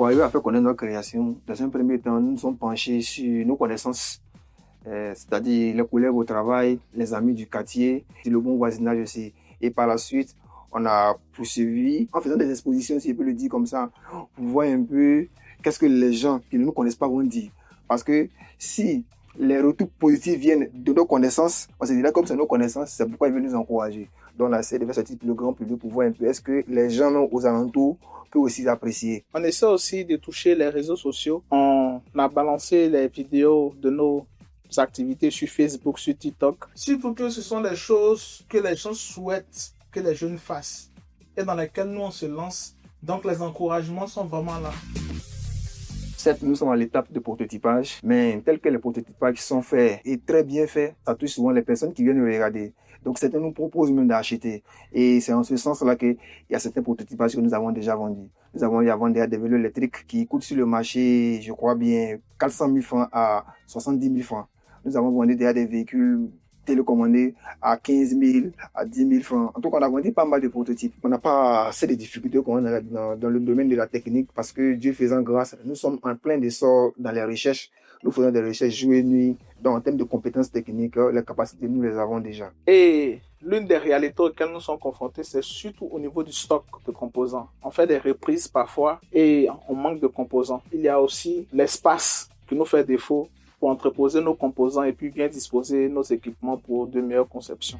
Pour arriver à faire connaître notre création, dans un premier temps, nous nous sommes penchés sur nos connaissances, c'est-à-dire les collègues au travail, les amis du quartier, le bon voisinage aussi. Et par la suite, on a poursuivi en faisant des expositions, si je peux le dire comme ça, pour voir un peu qu'est-ce que les gens qui ne nous connaissent pas vont dire. Parce que si les retours positifs viennent de nos connaissances, on se dit là comme c'est nos connaissances, c'est pourquoi ils veulent nous encourager. Donc on essaie de faire sortir le grand public pour voir un peu est-ce que les gens aux alentours peuvent aussi apprécier. On essaie aussi de toucher les réseaux sociaux. On a balancé les vidéos de nos activités sur Facebook, sur TikTok. Surtout que ce sont des choses que les gens souhaitent que les jeunes fassent et dans lesquelles nous on se lance. Donc les encouragements sont vraiment là. Certes, nous sommes à l'étape de prototypage, mais tel que les prototypages sont faits et très bien faits, ça touche souvent les personnes qui viennent regarder. Donc certains nous proposent même d'acheter. Et c'est en ce sens-là qu'il y a certains prototypages que nous avons déjà vendus. Nous avons vendu des vélos électriques qui coûtent sur le marché, je crois bien, 400 000 francs à 70 000 francs. Nous avons vendu déjà des véhicules télécommandés à 15 000, à 10 000 francs. En tout cas, on a vendu pas mal de prototypes. On n'a pas assez de difficultés qu'on a dans le domaine de la technique parce que Dieu faisant grâce, nous sommes en plein essor dans les recherches. Nous faisons des recherches jour et nuit. Donc, en termes de compétences techniques, les capacités, nous les avons déjà. Et l'une des réalités auxquelles nous sommes confrontés, c'est surtout au niveau du stock de composants. On fait des reprises parfois et on manque de composants. Il y a aussi l'espace qui nous fait défaut pour entreposer nos composants et puis bien disposer nos équipements pour de meilleures conceptions.